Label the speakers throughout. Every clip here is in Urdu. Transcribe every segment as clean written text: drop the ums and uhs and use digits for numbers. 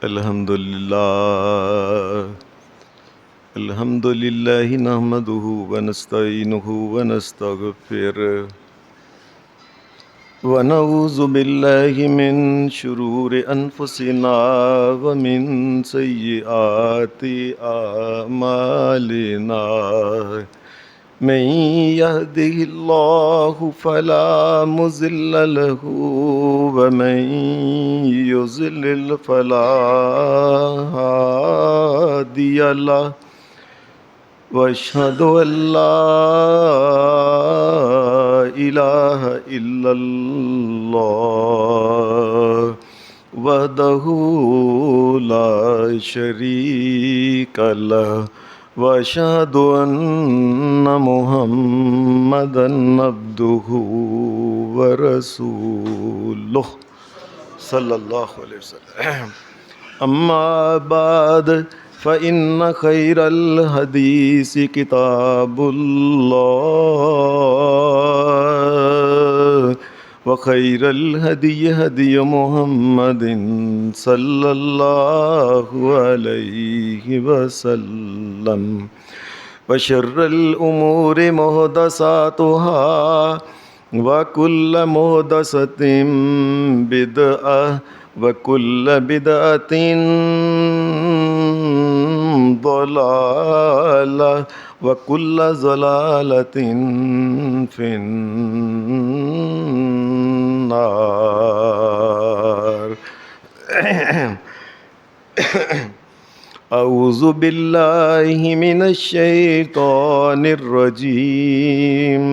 Speaker 1: الحمد لله نحمده ونستعينه ونستغفره ونعوذ بالله من شرور أنفسنا ومن سيئات أعمالنا من يهده الله فلا مضل له ومن يضلل فلا هادي له واشهد ان لا اله الا الله وحده لا شريك له واشهد ان محمدا عبده ورسوله صلی اللہ علیہ وسلم اما بعد فإن خير الحديث كتاب الله وخير الهدي هدي محمد صلى الله عليه وسلم وشر الأمور محدثاتها وكل محدثة بدعة وكل بدعة ضلالة وكل ضلالة في النار أعوذ بالله من الشيطان الرجيم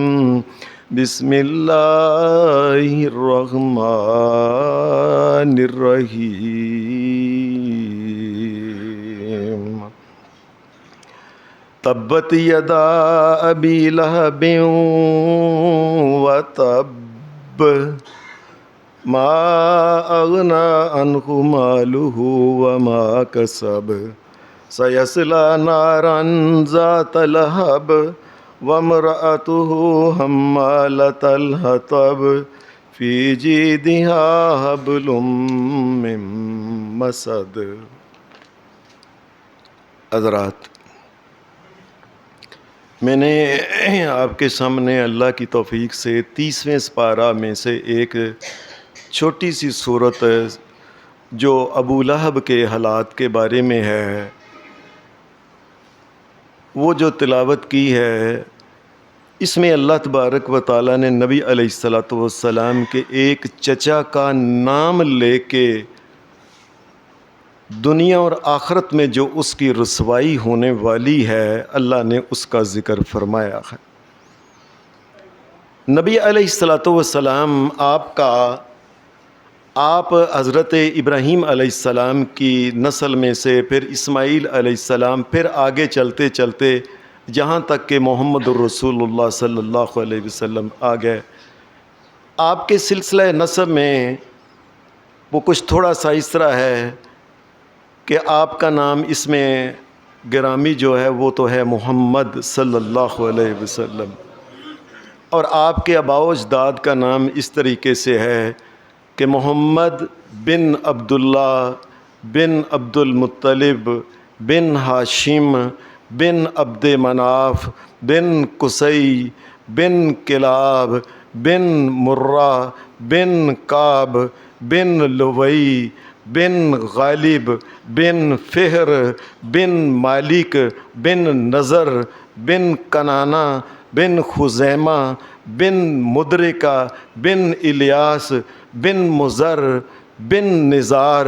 Speaker 1: بسم اللہ الرحمن الرحیم تبت یدا ابی لہب وتب ما اغنی عنہ مالہ وما کسب سیصلی نارا ذات لہب وامرأته حمالة الحطب في جيدها حبل من مسد۔ حضرات، میں نے آپ کے سامنے اللہ کی توفیق سے 30ویں سپارہ میں سے ایک چھوٹی سی صورت جو ابو لہب کے حالات کے بارے میں ہے وہ جو تلاوت کی ہے، اس میں اللہ تبارک و تعالیٰ نے نبی علیہ السلام کے ایک چچا کا نام لے کے دنیا اور آخرت میں جو اس کی رسوائی ہونے والی ہے اللہ نے اس کا ذکر فرمایا ہے۔ نبی علیہ السلام آپ حضرت ابراہیم علیہ السلام کی نسل میں سے، پھر اسماعیل علیہ السلام، پھر آگے چلتے چلتے جہاں تک کہ محمد الرسول اللہ صلی اللہ علیہ وسلم آ گئے۔ آپ کے سلسلہ نسب میں وہ کچھ تھوڑا سا اس طرح ہے کہ آپ کا نام اس میں گرامی جو ہے وہ تو ہے محمد صلی اللہ علیہ وسلم، اور آپ کے آباء و اجداد کا نام اس طریقے سے ہے کہ محمد بن عبداللہ بن عبد المطلب بن ہاشم بن عبد مناف بن قصی بن کلاب بن مرہ بن کعب بن لوئی بن غالب بن فہر بن مالک بن نضر بن کنانہ بن خزیمہ بن مدرکہ بن الیاس بن مزر بن نزار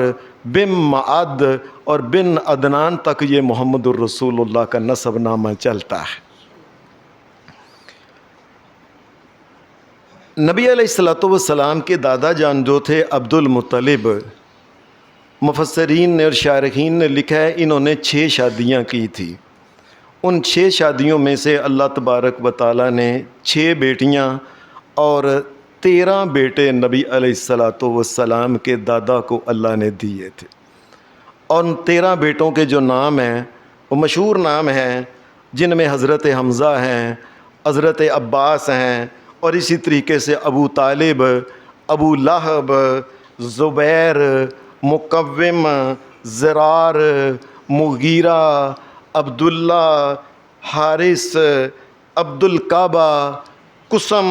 Speaker 1: بن معد اور بن عدنان تک یہ محمد الرسول اللہ کا نسب نامہ چلتا ہے۔ نبی علیہ السلام کے دادا جان جو تھے عبد المطلب، مفسرین نے اور شارحین نے لکھا ہے انہوں نے 6 شادیاں کی تھی۔ ان 6 شادیوں میں سے اللہ تبارک و تعالیٰ نے 6 بیٹیاں اور 13 بیٹے نبی علیہ السلام کے دادا کو اللہ نے دیے تھے، اور ان 13 بیٹوں کے جو نام ہیں وہ مشہور نام ہیں، جن میں حضرت حمزہ ہیں، حضرت عباس ہیں، اور اسی طریقے سے ابو طالب، ابو لہب، زبیر، مقوم، زرار، مغیرہ، عبداللہ، حارث، عبد الکعبہ، قسم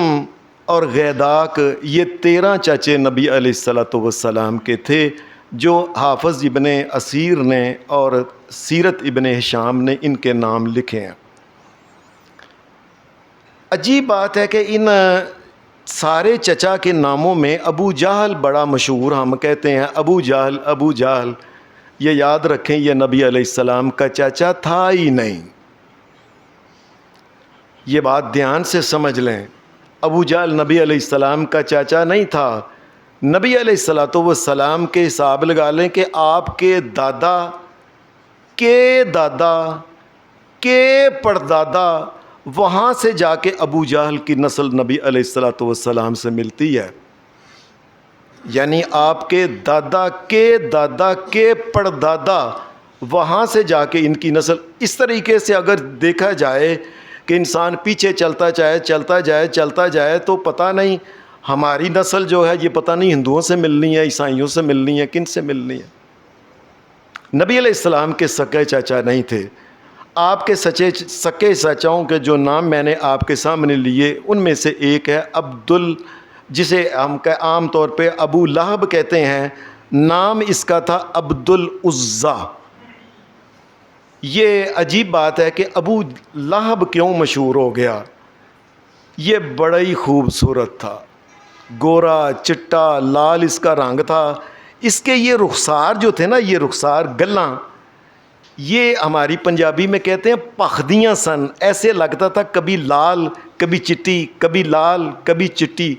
Speaker 1: اور غیداق، یہ 13 چچے نبی علیہ السلام کے تھے، جو حافظ ابن اسیر نے اور سیرت ابن ہشام نے ان کے نام لکھے ہیں۔ عجیب بات ہے کہ ان سارے چچا کے ناموں میں ابو جہل بڑا مشہور، ہم کہتے ہیں ابو جہل ابو جہل، یہ یاد رکھیں یہ نبی علیہ السلام کا چچا تھا ہی نہیں، یہ بات دھیان سے سمجھ لیں۔ ابو جہل نبی علیہ السلام کا چاچا نہیں تھا۔ نبی علیہ السلام کے حساب لگا لیں کہ آپ کے دادا کے پردادا، وہاں سے جا کے ابو جہل کی نسل نبی علیہ السلام سے ملتی ہے، یعنی آپ کے دادا کے پردادا، وہاں سے جا کے ان کی نسل۔ اس طریقے سے اگر دیکھا جائے کہ انسان پیچھے چلتا جائے تو پتہ نہیں ہماری نسل جو ہے یہ پتہ نہیں ہندوؤں سے ملنی ہے، عیسائیوں سے ملنی ہے، کن سے ملنی ہے۔ نبی علیہ السلام کے سکے چاچا نہیں تھے۔ آپ کے سکے چاچاؤں کے جو نام میں نے آپ کے سامنے لیے، ان میں سے ایک ہے جسے ہم عام طور پہ ابو لہب کہتے ہیں، نام اس کا تھا عبد العزیٰ۔ یہ عجیب بات ہے کہ ابو لہب کیوں مشہور ہو گیا؟ یہ بڑا ہی خوبصورت تھا، گورا چٹا لال اس کا رنگ تھا، اس کے یہ رخسار جو تھے نا، یہ رخسار گلاں، یہ ہماری پنجابی میں کہتے ہیں پخدیاں سن، ایسے لگتا تھا کبھی لال کبھی چٹی، کبھی لال کبھی چٹی،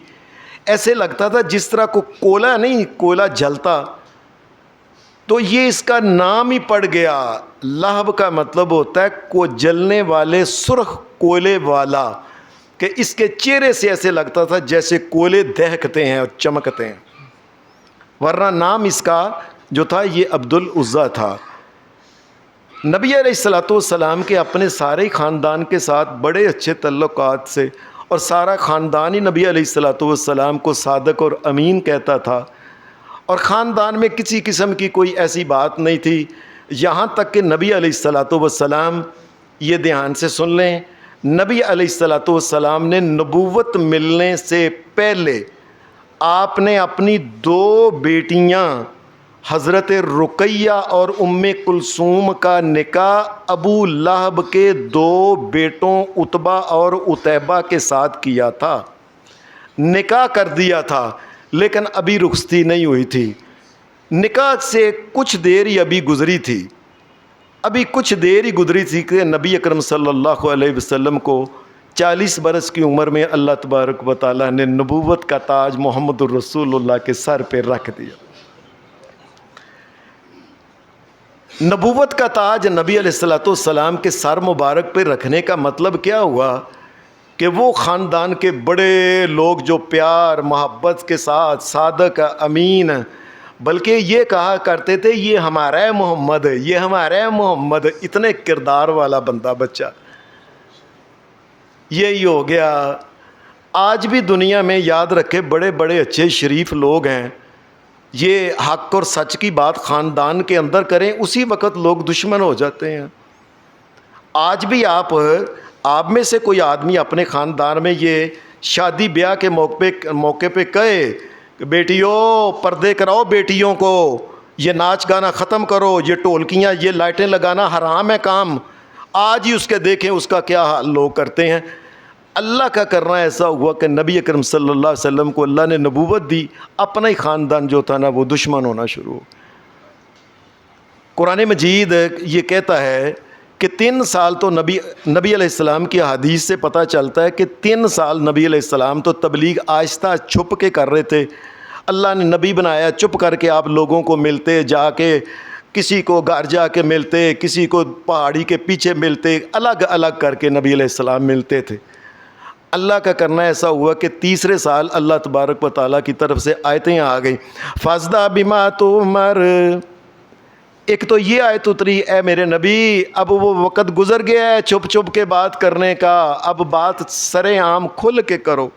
Speaker 1: ایسے لگتا تھا جس طرح کو کوئلہ جلتا، تو یہ اس کا نام ہی پڑ گیا۔ لہب کا مطلب ہوتا ہے کو جلنے والے، سرخ کوئلے والا، کہ اس کے چہرے سے ایسے لگتا تھا جیسے کوئلے دہکتے ہیں اور چمکتے ہیں، ورنہ نام اس کا جو تھا یہ عبد العزیٰ تھا۔ نبی علیہ السلام کے اپنے سارے خاندان کے ساتھ بڑے اچھے تعلقات سے، اور سارا خاندان ہی نبی علیہ السلام کو صادق اور امین کہتا تھا، اور خاندان میں کسی قسم کی کوئی ایسی بات نہیں تھی، یہاں تک کہ نبی علیہ السلام، یہ دھیان سے سن لیں، نبی علیہ السلام نے نبوت ملنے سے پہلے آپ نے اپنی 2 بیٹیاں حضرت رقیہ اور ام کلثوم کا نکاح ابو لہب کے 2 بیٹوں عتبہ اور عتیبہ کے ساتھ کیا تھا، نکاح کر دیا تھا، لیکن ابھی رخصتی نہیں ہوئی تھی، نکاح سے کچھ دیر ہی ابھی گزری تھی کہ نبی اکرم صلی اللہ علیہ وسلم کو 40 برس کی عمر میں اللہ تبارک و تعالیٰ نے نبوت کا تاج محمد الرسول اللہ کے سر پہ رکھ دیا۔ نبوت کا تاج نبی علیہ السلام کے سر مبارک پہ رکھنے کا مطلب کیا ہوا کہ وہ خاندان کے بڑے لوگ جو پیار محبت کے ساتھ صادق امین، بلکہ یہ کہا کرتے تھے یہ ہمارا ہے محمد، یہ ہمارا ہے محمد، اتنے کردار والا بندہ بچہ، یہی ہو گیا۔ آج بھی دنیا میں یاد رکھے بڑے بڑے اچھے شریف لوگ ہیں، یہ حق اور سچ کی بات خاندان کے اندر کریں، اسی وقت لوگ دشمن ہو جاتے ہیں۔ آج بھی آپ میں سے کوئی آدمی اپنے خاندان میں یہ شادی بیاہ کے موقع پہ کہے کہ بیٹیوں پردے کراؤ، بیٹیوں کو یہ ناچ گانا ختم کرو، یہ ٹولکیاں یہ لائٹیں لگانا حرام ہے کام، آج ہی اس کے دیکھیں اس کا کیا حال لوگ کرتے ہیں۔ اللہ کا کرنا ایسا ہوا کہ نبی اکرم صلی اللہ علیہ وسلم کو اللہ نے نبوت دی، اپنا ہی خاندان جو تھا نا وہ دشمن ہونا شروع ہو۔ قرآن مجید یہ کہتا ہے کہ 3 سال تو نبی علیہ السلام کی حدیث سے پتہ چلتا ہے کہ 3 سال نبی علیہ السلام تو تبلیغ آہستہ چھپ کے کر رہے تھے، اللہ نے نبی بنایا، چپ کر کے آپ لوگوں کو ملتے، جا کے کسی کو گھر جا کے ملتے، کسی کو پہاڑی کے پیچھے ملتے، الگ الگ کر کے نبی علیہ السلام ملتے تھے۔ اللہ کا کرنا ایسا ہوا کہ 3رے سال اللہ تبارک و تعالیٰ کی طرف سے آیتیں آ گئیں، فَاصْدَعْ بِمَا تُؤْمَرُ۔ ایک تو یہ آیت اتری، اے میرے نبی اب وہ وقت گزر گیا ہے چھپ چھپ کے بات کرنے کا، اب بات سرے عام کھل کے کرو،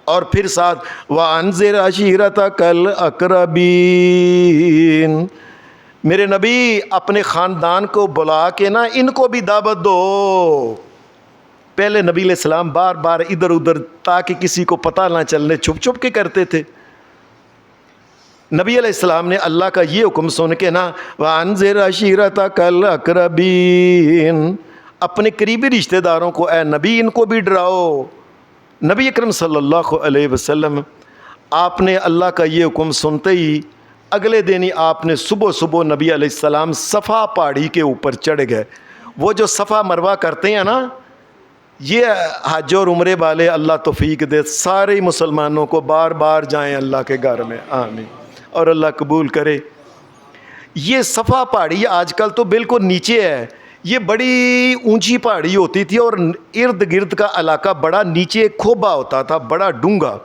Speaker 1: اور پھر ساتھ وَأَنذِرْ عَشِيرَتَكَ الْأَقْرَبِينَ، میرے نبی اپنے خاندان کو بلا کے نا ان کو بھی دعوت دو. پہلے نبی علیہ السلام بار بار ادھر ادھر تاکہ کسی کو پتہ نہ چلنے چھپ چھپ کے کرتے تھے. نبی علیہ السلام نے اللہ کا یہ حکم سن کے نا وَأَنذِرْ عَشِيرَتَكَ الْأَقْرَبِينَ اپنے قریبی رشتہ داروں کو اے نبی ان کو بھی ڈراؤ. نبی اکرم صلی اللہ علیہ وسلم آپ نے اللہ کا یہ حکم سنتے ہی اگلے دن ہی آپ نے صبح صبح نبی علیہ السلام صفا پہاڑی کے اوپر چڑھ گئے. وہ جو صفا مروہ کرتے ہیں نا، یہ حج اور عمرے والے اللہ توفیق دے سارے مسلمانوں کو بار بار جائیں اللہ کے گھر میں، آمین، اور اللہ قبول کرے. یہ صفا پہاڑی آج کل تو بالکل نیچے ہے، یہ بڑی اونچی پہاڑی ہوتی تھی اور ارد گرد کا علاقہ بڑا نیچے کھوبا ہوتا تھا، بڑا ڈونگا.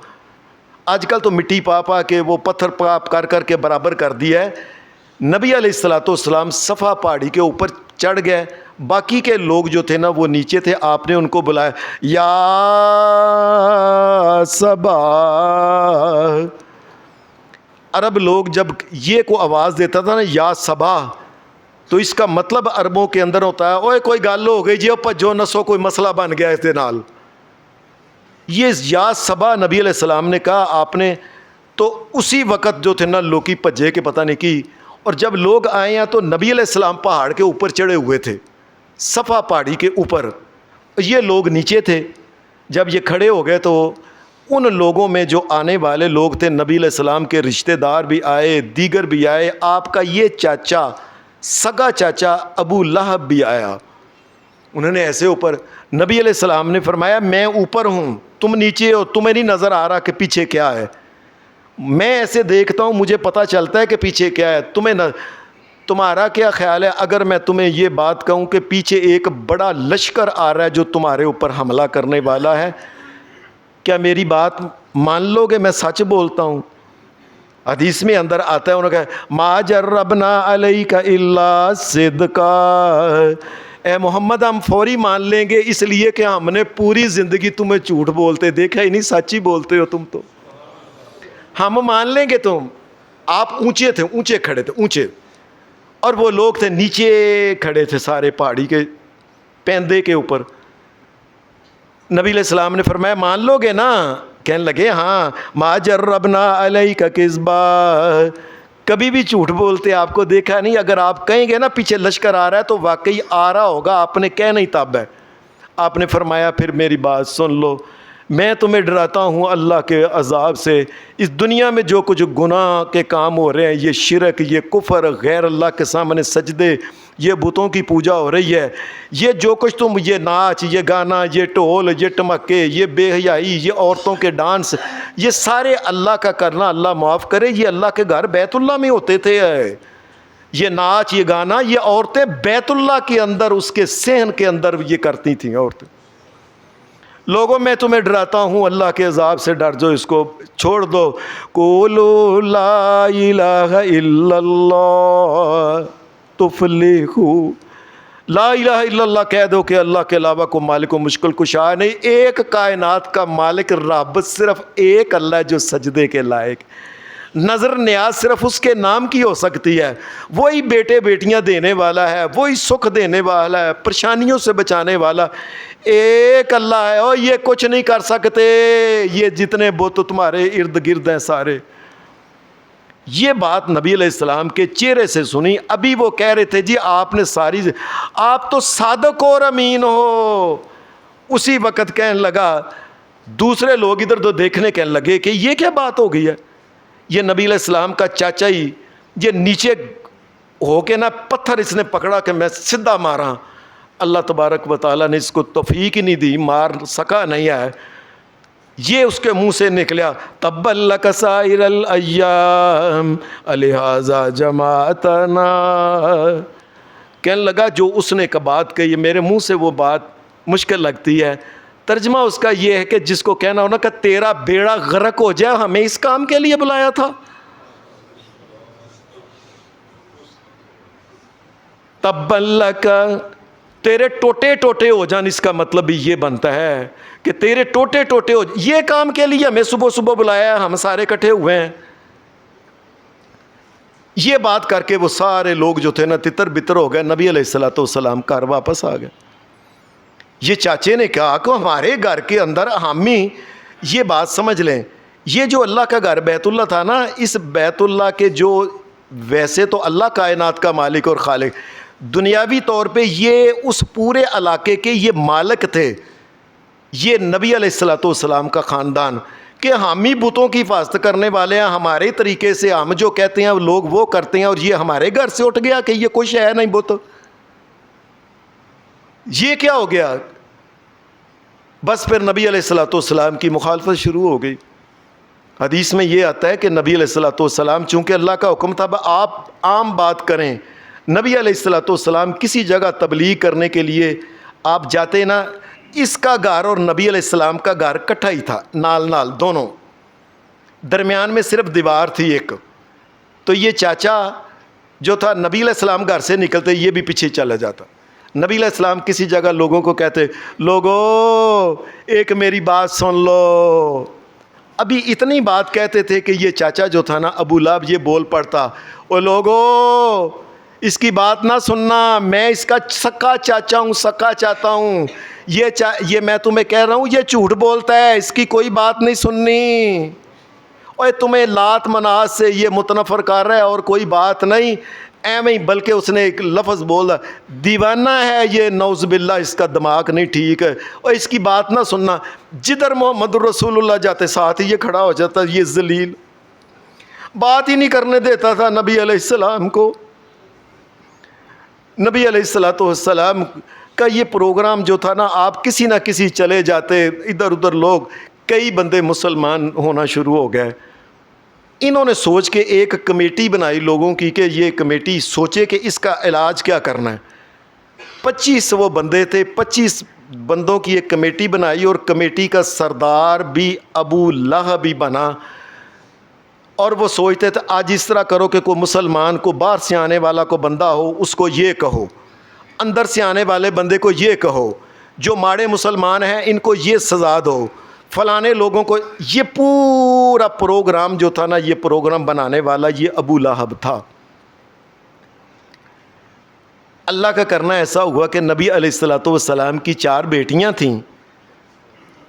Speaker 1: آج کل تو مٹی پا کے وہ پتھر پاپ کر کے برابر کر دیا ہے. نبی علیہ السلام صفا پہاڑی کے اوپر چڑھ گئے، باقی کے لوگ جو تھے نا وہ نیچے تھے. آپ نے ان کو بلایا، یا صبا. عرب لوگ جب یہ کو آواز دیتا تھا نا یا صبا، تو اس کا مطلب عربوں کے اندر ہوتا ہے اوے کوئی گل ہو گئی جی، جو نسو کوئی مسئلہ بن گیا اس دے نال. یہ یا صبا نبی علیہ السلام نے کہا آپ نے، تو اسی وقت جو تھے نا لوکی پجے کے پتہ نہیں کی. اور جب لوگ آئے ہیں تو نبی علیہ السلام پہاڑ کے اوپر چڑھے ہوئے تھے، صفا پہاڑی کے اوپر، یہ لوگ نیچے تھے. جب یہ کھڑے ہو گئے تو ان لوگوں میں جو آنے والے لوگ تھے، نبی علیہ السلام کے رشتہ دار بھی آئے، دیگر بھی آئے، آپ کا یہ چاچا سگا چاچا ابو لہب بھی آیا. انہوں نے ایسے اوپر، نبی علیہ السلام نے فرمایا میں اوپر ہوں تم نیچے ہو، تمہیں نہیں نظر آ رہا کہ پیچھے کیا ہے. میں ایسے دیکھتا ہوں مجھے پتہ چلتا ہے کہ پیچھے کیا ہے. تمہارا کیا خیال ہے اگر میں تمہیں یہ بات کہوں کہ پیچھے ایک بڑا لشکر آ رہا ہے جو تمہارے اوپر حملہ کرنے والا ہے، کیا میری بات مان لو گے؟ میں سچ بولتا ہوں. حدیث میں اندر آتا ہے، انہوں نے کہا ما جربنا علیک الا صدقا، اے محمد ہم فوری مان لیں گے اس لیے کہ ہم نے پوری زندگی تمہیں جھوٹ بولتے دیکھا ہی نہیں، سچ ہی بولتے ہو تم. تو ہم مان لیں گے. تم آپ اونچے تھے، اونچے کھڑے تھے، اونچے، اور وہ لوگ تھے نیچے کھڑے تھے سارے پہاڑی کے پیندے کے اوپر. نبی علیہ السلام نے فرمایا مان لو گے نا؟ کہنے لگے ہاں. ما جربنا علیک کذبا، کبھی بھی جھوٹ بولتے آپ کو دیکھا نہیں. اگر آپ کہیں گے نا پیچھے لشکر آ رہا ہے تو واقعی آ رہا ہوگا، آپ نے کہہ نہیں تب ہے. آپ نے فرمایا پھر میری بات سن لو، میں تمہیں ڈراتا ہوں اللہ کے عذاب سے. اس دنیا میں جو کچھ گناہ کے کام ہو رہے ہیں، یہ شرک، یہ کفر، غیر اللہ کے سامنے سجدے، یہ بتوں کی پوجا ہو رہی ہے، یہ جو کچھ تم، یہ ناچ، یہ گانا، یہ ٹول، یہ ٹمکے، یہ بے حیائی، یہ عورتوں کے ڈانس، یہ سارے اللہ کا کرنا، اللہ معاف کرے، یہ اللہ کے گھر بیت اللہ میں ہوتے تھے. یہ ناچ، یہ گانا، یہ عورتیں بیت اللہ کے اندر، اس کے صحن کے اندر یہ کرتی تھیں عورتیں. لوگوں میں تمہیں ڈراتا ہوں اللہ کے عذاب سے، ڈر جو، اس کو چھوڑ دو. قولوا لا الہ الا اللہ تفلحوا، لا الہ الا اللہ کہہ دو کہ اللہ کے علاوہ کوئی مالک و مشکل کشا نہیں. ایک کائنات کا مالک رب صرف ایک اللہ ہے جو سجدے کے لائق. نظر نیاز صرف اس کے نام کی ہو سکتی ہے. وہی بیٹے بیٹیاں دینے والا ہے، وہی سکھ دینے والا ہے، پریشانیوں سے بچانے والا ایک اللہ ہے. اور یہ کچھ نہیں کر سکتے یہ جتنے بت تمہارے ارد گرد ہیں سارے. یہ بات نبی علیہ السلام کے چہرے سے سنی. ابھی وہ کہہ رہے تھے جی آپ نے ساری، آپ تو صادق اور امین ہو. اسی وقت کہنے لگا، دوسرے لوگ ادھر تو دیکھنے کہنے لگے کہ یہ کیا بات ہو گئی ہے. یہ نبی علیہ السلام کا چاچا ہی یہ نیچے ہو کے نا پتھر اس نے پکڑا کہ میں سدھا مارا. اللہ تبارک و تعالیٰ نے اس کو توفیق ہی نہیں دی، مار سکا نہیں ہے. یہ اس کے منہ سے نکلا تبا لک سائر الایام الہذا جماعتنا. کہنے لگا جو اس نے بات کہی میرے منہ سے وہ بات مشکل لگتی ہے. ترجمہ اس کا یہ ہے کہ جس کو کہنا ہونا کہ تیرا بیڑا غرق ہو جائے، ہمیں اس کام کے لیے بلایا تھا. تبا لک، تیرے ٹوٹے ٹوٹے ہو جان، اس کا مطلب بھی یہ بنتا ہے کہ تیرے ٹوٹے ٹوٹے ہو. یہ کام کے لیے ہمیں صبح صبح بلایا، ہم سارے اکٹھے ہوئے ہیں. یہ بات کر کے وہ سارے لوگ جو تھے نا تتر بتر ہو گئے. نبی علیہ الصلوۃ والسلام گھر واپس آ گئے. یہ چاچے نے کہا کہ ہمارے گھر کے اندر حامی یہ بات سمجھ لیں, یہ جو اللہ کا گھر بیت اللہ تھا نا, اس بیت اللہ کے جو ویسے تو اللہ کائنات کا مالک اور خالق, دنیاوی طور پہ یہ اس پورے علاقے کے یہ مالک تھے, یہ نبی علیہ الصلوۃ والسلام کا خاندان, کہ ہم ہی بتوں کی حفاظت کرنے والے ہیں, ہمارے طریقے سے ہم جو کہتے ہیں لوگ وہ کرتے ہیں, اور یہ ہمارے گھر سے اٹھ گیا کہ یہ کچھ ہے نہیں بت. یہ کیا ہو گیا؟ بس پھر نبی علیہ الصلوۃ والسلام کی مخالفت شروع ہو گئی. حدیث میں یہ آتا ہے کہ نبی علیہ الصلوۃ والسلام, چونکہ اللہ کا حکم تھا آپ عام بات کریں, نبی علیہ الصلوۃ والسلام کسی جگہ تبلیغ کرنے کے لیے آپ جاتے نا, اس کا گھر اور نبی علیہ السلام کا گھر کٹھا ہی تھا, نال نال دونوں, درمیان میں صرف دیوار تھی ایک. تو یہ چاچا جو تھا نبی علیہ السلام گھر سے نکلتے یہ بھی پیچھے چلا جاتا. نبی علیہ السلام کسی جگہ لوگوں کو کہتے, لوگو ایک میری بات سن لو. ابھی اتنی بات کہتے تھے کہ یہ چاچا جو تھا نا ابو لہب یہ بول پڑتا, او لوگو اس کی بات نہ سننا, میں اس کا سکا چاچا ہوں, سکا چاہتا ہوں, یہ میں تمہیں کہہ رہا ہوں یہ جھوٹ بولتا ہے, اس کی کوئی بات نہیں سننی, اور تمہیں لات منات سے یہ متنفر کر رہا ہے اور کوئی بات نہیں ایویں. بلکہ اس نے ایک لفظ بولا, دیوانہ ہے یہ, نعوذ باللہ اس کا دماغ نہیں ٹھیک ہے, اور اس کی بات نہ سننا. جدھر محمد رسول اللہ جاتے ساتھ ہی یہ کھڑا ہو جاتا, یہ ذلیل بات ہی نہیں کرنے دیتا تھا نبی علیہ السلام کو. نبی علیہ الصلوۃ والسلام کا یہ پروگرام جو تھا نا, آپ کسی نہ کسی چلے جاتے, ادھر ادھر لوگ کئی بندے مسلمان ہونا شروع ہو گئے. انہوں نے سوچ کے ایک کمیٹی بنائی لوگوں کی کہ یہ کمیٹی سوچے کہ اس کا علاج کیا کرنا ہے. 25 وہ بندے تھے, 25 بندوں کی ایک کمیٹی بنائی, اور کمیٹی کا سردار بھی ابو لہب بھی بنا. اور وہ سوچتے تھے آج اس طرح کرو کہ کوئی مسلمان کو باہر سے آنے والا کو بندہ ہو اس کو یہ کہو, اندر سے آنے والے بندے کو یہ کہو, جو ماڑے مسلمان ہیں ان کو یہ سزا دو, فلانے لوگوں کو. یہ پورا پروگرام جو تھا نا, یہ پروگرام بنانے والا یہ ابو لہب تھا. اللہ کا کرنا ایسا ہوا کہ نبی علیہ الصلوۃ والسلام کی 4 بیٹیاں تھیں,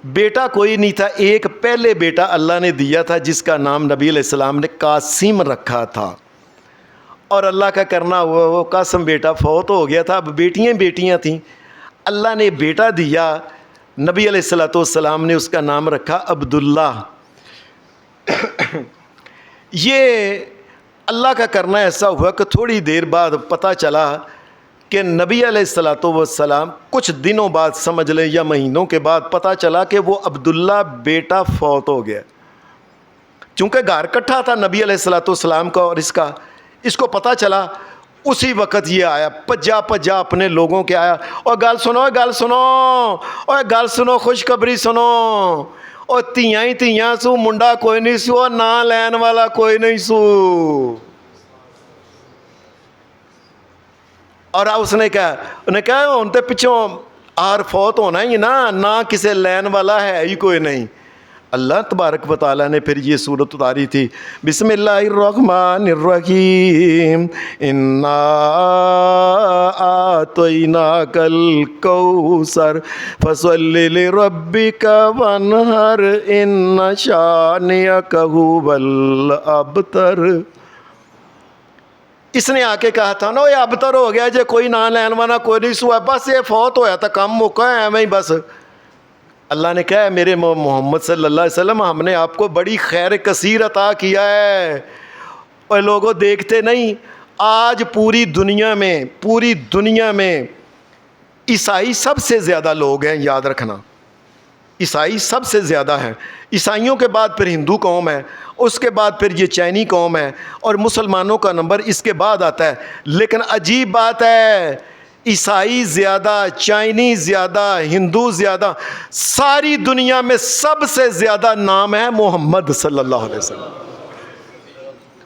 Speaker 1: بیٹا کوئی نہیں تھا. ایک پہلے بیٹا اللہ نے دیا تھا جس کا نام نبی علیہ السلام نے قاسم رکھا تھا, اور اللہ کا کرنا ہوا وہ قاسم بیٹا فوت ہو گیا تھا. اب بیٹیاں تھیں, اللہ نے بیٹا دیا, نبی علیہ الصلوۃ والسلام نے اس کا نام رکھا عبداللہ. یہ اللہ کا کرنا ایسا ہوا کہ تھوڑی دیر بعد پتہ چلا کہ نبی علیہ الصلوۃ والسلام کچھ دنوں بعد سمجھ لیں یا مہینوں کے بعد پتہ چلا کہ وہ عبداللہ بیٹا فوت ہو گیا. چونکہ گھر کٹھا تھا نبی علیہ الصلوۃ والسلام کا اور اس کو پتہ چلا, اسی وقت یہ آیا پجا اپنے لوگوں کے آیا, اور گل سنو خوشخبری سنو, اور تیاں سو منڈا کوئی نہیں سو, اور نہ لین والا کوئی نہیں سو. اور اس نے کہا ان تے پچھوں آر فوت ہونا ہی نہ کسے لین والا ہے ہی کوئی نہیں. اللہ تبارک و تعالیٰ نے پھر یہ صورت اتاری تھی, بسم اللہ الرحمن الرحیم, انا اعطیناک الکوثر فصل لربک وانحر ان شانئک ھو الابتر. اس نے آ کے کہا تھا نا یہ ابتر ہو گیا جے, کوئی نہ لین والا کوئی نہیں سوا, بس یہ فوت ہویا تھا, کم موقع ہے ایویں ہی بس. اللہ نے کہا ہے میرے محمد صلی اللہ علیہ وسلم, ہم نے آپ کو بڑی خیر کثیر عطا کیا ہے, اور لوگوں دیکھتے نہیں آج پوری دنیا میں عیسائی سب سے زیادہ لوگ ہیں, یاد رکھنا عیسائی سب سے زیادہ ہیں. عیسائیوں کے بعد پھر ہندو قوم ہے, اس کے بعد پھر یہ چینی قوم ہے, اور مسلمانوں کا نمبر اس کے بعد آتا ہے. لیکن عجیب بات ہے, عیسائی زیادہ, چائنی زیادہ, ہندو زیادہ, ساری دنیا میں سب سے زیادہ نام ہے محمد صلی اللہ علیہ وسلم.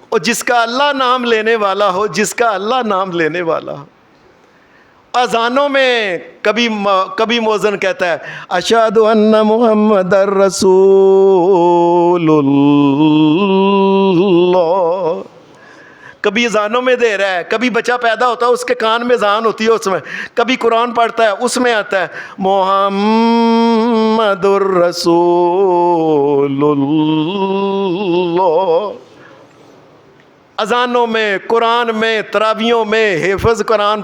Speaker 1: اور جس کا اللہ نام لینے والا ہو, اذانوں میں کبھی مؤذن کہتا ہے اشہد ان محمد رسول اللہ, کبھی اذانوں میں دے رہا ہے، کبھی بچہ پیدا ہوتا ہے اس کے کان میں اذان ہوتی ہے اس میں، کبھی قرآن پڑھتا ہے اس میں آتا ہے محمد الرسول اللہ۔ اذانوں میں، قرآن میں، تراویحوں میں حفظ قرآن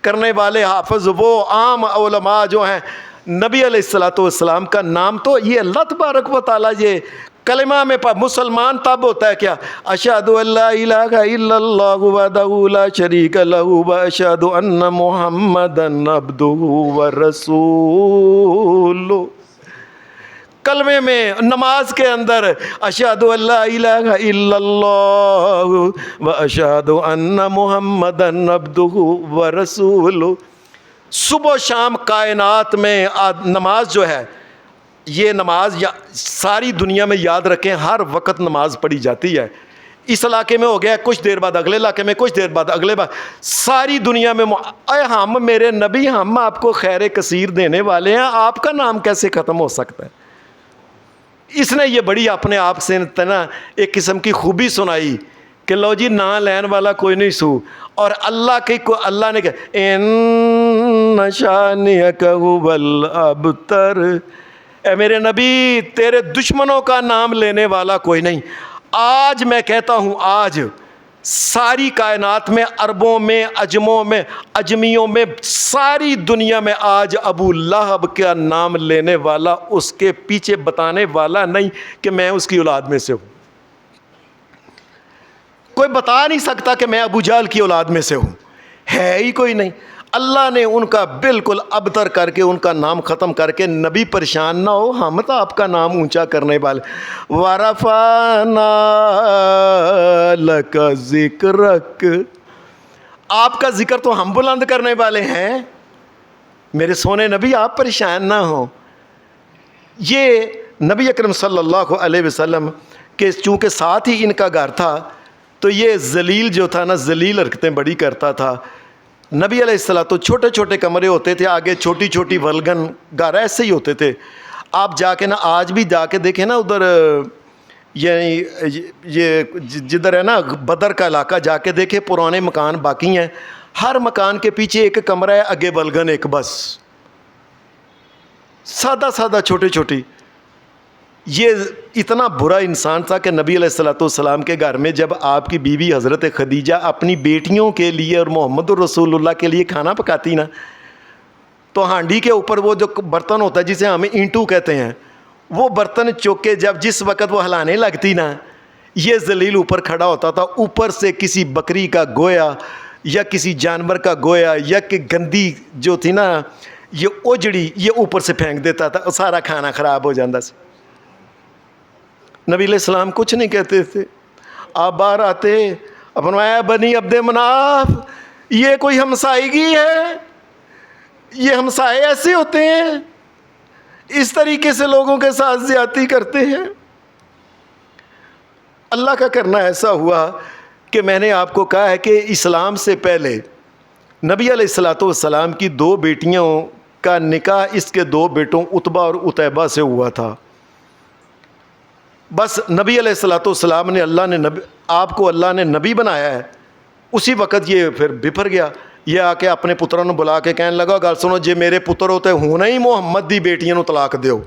Speaker 1: کرنے والے حافظ وہ عام علماء جو ہیں، نبی علیہ الصلوۃ والسلام کا نام تو یہ اللہ تبارک و تعالیٰ یہ کلمہ میں مسلمان تب ہوتا ہے کیا؟ اشہد ان لا الہ الا اللہ وحدہ لا شریک لہ واشہد ان محمدا عبدہ ورسولہ۔ کلمے میں، نماز کے اندر اشہد ان لا الہ الا اللہ واشہد ان محمدا عبدہ ورسولہ۔ صبح و شام کائنات میں نماز جو ہے، یہ نماز ساری دنیا میں یاد رکھیں ہر وقت نماز پڑھی جاتی ہے۔ اس علاقے میں ہو گیا کچھ دیر بعد اگلے علاقے میں، کچھ دیر بعد اگلے بعد، ساری دنیا میں اے ہم میرے نبی ہم آپ کو خیر کثیر دینے والے ہیں، آپ کا نام کیسے ختم ہو سکتا ہے؟ اس نے یہ بڑی اپنے آپ سے نا ایک قسم کی خوبی سنائی کہ لو جی نا لین والا کوئی نہیں سو، اور اللہ کے کو اللہ نے کہا ان شانئک ھو الابتر، اے میرے نبی تیرے دشمنوں کا نام لینے والا کوئی نہیں۔ آج میں کہتا ہوں، آج ساری کائنات میں، عربوں میں، عجموں میں، اجمیوں میں، ساری دنیا میں آج ابو لہب کا نام لینے والا اس کے پیچھے بتانے والا نہیں کہ میں اس کی اولاد میں سے ہوں۔ کوئی بتا نہیں سکتا کہ میں ابو جہل کی اولاد میں سے ہوں، ہے ہی کوئی نہیں۔ اللہ نے ان کا بالکل ابتر کر کے ان کا نام ختم کر کے نبی پریشان نہ ہو، ہم تو آپ کا نام اونچا کرنے والے۔ وَرَفَعْنَا لَكَ ذِكْرَكَ، آپ کا ذکر تو ہم بلند کرنے والے ہیں، میرے سونے نبی آپ پریشان نہ ہوں۔ یہ نبی اکرم صلی اللہ علیہ وسلم کے چونکہ ساتھ ہی ان کا گھر تھا تو یہ ذلیل جو تھا نا، ذلیل حرکتیں بڑی کرتا تھا۔ نبی علیہ السلام تو چھوٹے چھوٹے کمرے ہوتے تھے، آگے چھوٹی چھوٹی ولگن گھر ایسے ہی ہوتے تھے۔ آپ جا کے نا آج بھی جا کے دیکھیں نا ادھر، یعنی یہ جدھر ہے نا بدر کا علاقہ، جا کے دیکھیں پرانے مکان باقی ہیں، ہر مکان کے پیچھے ایک کمرہ ہے، آگے ولگن ایک، بس سادہ سادہ چھوٹی چھوٹی۔ یہ اتنا برا انسان تھا کہ نبی علیہ السلام کے گھر میں جب آپ کی بیوی حضرت خدیجہ اپنی بیٹیوں کے لیے اور محمد الرسول اللہ کے لیے کھانا پکاتی نا، تو ہانڈی کے اوپر وہ جو برتن ہوتا ہے جسے ہم اینٹو کہتے ہیں، وہ برتن چوک کے جب جس وقت وہ ہلانے لگتی نا، یہ ذلیل اوپر کھڑا ہوتا تھا، اوپر سے کسی بکری کا گویا یا کسی جانور کا گویا یا کہ گندی جو تھی نا یہ اوجڑی، یہ اوپر سے پھینک دیتا تھا، سارا کھانا خراب ہو جاتا سی۔ نبی علیہ السلام کچھ نہیں کہتے تھے، آپ باہر آتے، فرمایا بنی عبد مناف، یہ کوئی ہمسائیگی ہے؟ یہ ہمسائے ایسے ہوتے ہیں؟ اس طریقے سے لوگوں کے ساتھ زیادتی کرتے ہیں؟ اللہ کا کرنا ایسا ہوا کہ میں نے آپ کو کہا ہے کہ اسلام سے پہلے نبی علیہ السلام کی دو بیٹیوں کا نکاح اس کے دو بیٹوں عتبہ اور عتیبہ سے ہوا تھا۔ بس نبی علیہ السلام نے آپ کو اللہ نے نبی بنایا ہے، اسی وقت یہ پھر بپھر گیا۔ یہ آ کے اپنے پتروں نے بلا کے کہنے لگا گل سنو جے میرے پتر ہوتے ہونا ہی محمد دی بیٹیاں نو طلاق دیو۔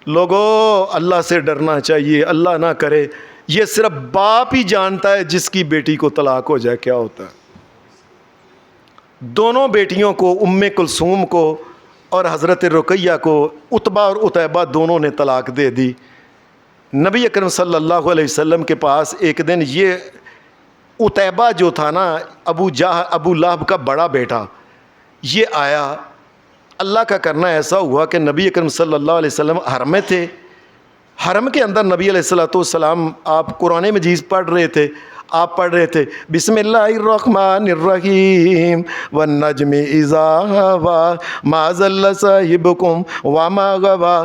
Speaker 1: لوگو اللہ سے ڈرنا چاہیے، اللہ نہ کرے، یہ صرف باپ ہی جانتا ہے جس کی بیٹی کو طلاق ہو جائے کیا ہوتا ہے۔ دونوں بیٹیوں کو، ام کلثوم کو اور حضرت رقیہ کو، عتبہ اور عتیبہ دونوں نے طلاق دے دی۔ نبی اکرم صلی اللہ علیہ وسلم کے پاس ایک دن یہ عتیبہ جو تھا نا ابو لہب کا بڑا بیٹا، یہ آیا۔ اللہ کا کرنا ایسا ہوا کہ نبی اکرم صلی اللہ علیہ وسلم حرم میں تھے، حرم کے اندر نبی علیہ السلام آپ قرآن مجید پڑھ رہے تھے، آپ پڑھ رہے تھے بسم اللہ الرحمن الرحیم والنجم اذا ہوا ما ضل صاحبکم وما غوا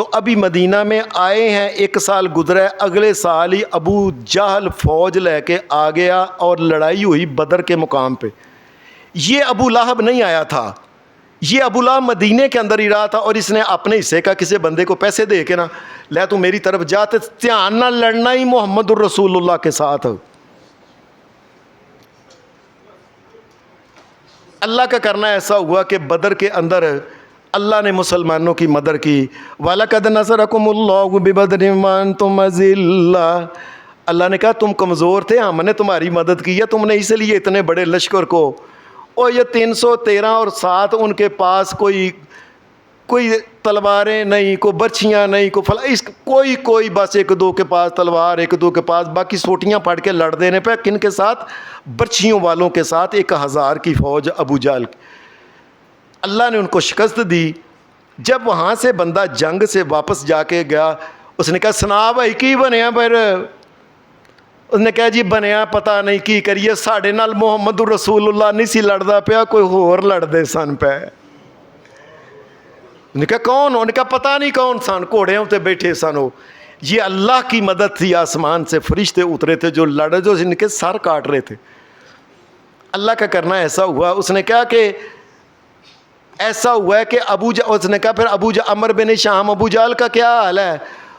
Speaker 1: تو ابھی مدینہ میں آئے ہیں، 1 سال گزرا ہے، اگلے سال ہی ابو جہل فوج لے کے آ گیا اور لڑائی ہوئی بدر کے مقام پہ۔ یہ ابو لہب نہیں آیا تھا، یہ ابو لہب مدینے کے اندر ہی رہا تھا، اور اس نے اپنے حصے کا کسی بندے کو پیسے دے کے نا، لے تو میری طرف جاتے، دھیان نہ لڑنا ہی محمد الرسول اللہ کے ساتھ۔ اللہ کا کرنا ایسا ہوا کہ بدر کے اندر اللہ نے مسلمانوں کی مدد کی۔ وَلَقَدْ نَصَرَكُمُ اللَّهُ بِبَدْرٍ وَأَنْتُمْ أَذِلَّةٌ، اللہ نے کہا تم کمزور تھے، ہم نے تمہاری مدد کی ہے، تم نے اس لیے اتنے بڑے لشکر کو، اور یہ 313 اور 7 ان کے پاس کوئی تلواریں نہیں، کوئی برچھیاں نہیں، کوئی بس 1-2 کے پاس تلوار، 1-2 کے پاس، باقی سوٹیاں پڑ کے لڑ دینے پہ، کن کے ساتھ؟ برچھیوں والوں کے ساتھ 1000 کی فوج ابو جہل کی۔ اللہ نے ان کو شکست دی۔ جب وہاں سے بندہ جنگ سے واپس جا کے گیا، اس نے کہا سنا بھائی کی بنیا؟ پھر اس نے کہا جی بنیا پتہ نہیں کی کریے، ساڑھے نال محمد الرسول اللہ نہیں سی لڑدا پیا، کوئی ہور لڑدے سن پہ۔ انہوں نے کہا کون؟ انہوں نے کہا پتہ نہیں کون سن، گھوڑیوں تے بیٹھے سن۔ یہ اللہ کی مدد تھی، آسمان سے فرشتے اترے تھے جو لڑے، جو ان کے سر کاٹ رہے تھے۔ اللہ کا کرنا ایسا ہوا، اس نے کہا کہ ایسا ہوا ہے کہ اس نے کہا پھر عمر بن شام ابو جہل کا کیا حال ہے؟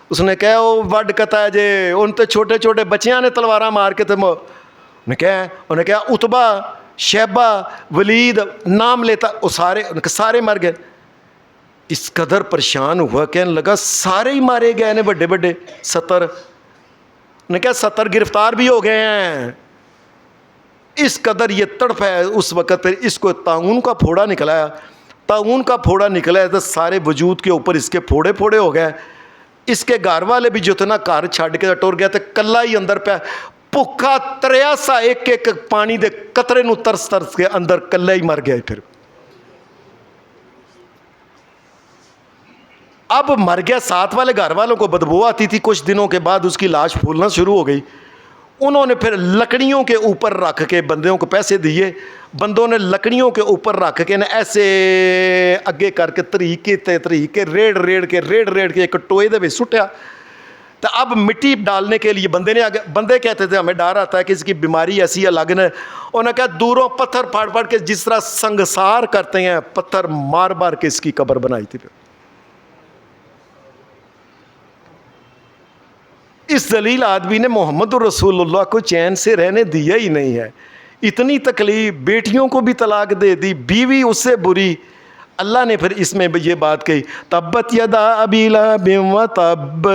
Speaker 1: اس نے کہا وہ وڈ کتا ہے جے، ان تے چھوٹے چھوٹے بچیاں نے تلواراں مار کے، انہوں نے کہا عتبہ، شیبہ، ولید نام لیتا، وہ سارے مر گئے۔ اس قدر پریشان ہوا، کہنے لگا سارے ہی مارے گئے نے، بڑے بڑے 70۔ نے کہا 70 گرفتار بھی ہو گئے ہیں۔ اس قدر یہ تڑپ ہے اس وقت، پھر اس کو طاعون کا پھوڑا نکلا ہے، طاعون کا پھوڑا نکلا ہے تو سارے وجود کے اوپر اس کے پھوڑے پھوڑے ہو گئے۔ اس کے گھر والے بھی جو تھے نا، گھر چھڈ کے ٹر گئے تھے، کلا ہی اندر پہ بھوکا تریا سا، ایک پانی دے قطرے نو ترس ترس کے اندر کلا ہی مر گیا۔ پھر اب مر گیا، ساتھ والے گھر والوں کو بدبو آتی تھی، کچھ دنوں کے بعد اس کی لاش پھولنا شروع ہو گئی۔ انہوں نے پھر لکڑیوں کے اوپر رکھ کے بندوں کو پیسے دیے، بندوں نے لکڑیوں کے اوپر رکھ کے ایسے اگے کر کے طریقے ریڑ کے ایک ٹوئے دے وچ سٹیا۔ تو اب مٹی ڈالنے کے لیے بندے کہتے تھے ہمیں ڈر آتا ہے کہ اس کی بیماری ایسی ہے لگنا ہے۔ انہوں نے کہا دوروں پتھر پھاڑ کے جس طرح سنگسار کرتے ہیں، پتھر مار کے اس کی قبر بنائی تھی۔ اس ذلیل آدمی نے محمد الرسول اللہ کو چین سے رہنے دیا ہی نہیں ہے۔ اتنی تکلیف، بیٹیوں کو بھی طلاق دے دی، بیوی اس سے بری۔ اللہ نے پھر اس میں یہ بات کہی، تبت یدا ابی لہب وتب۔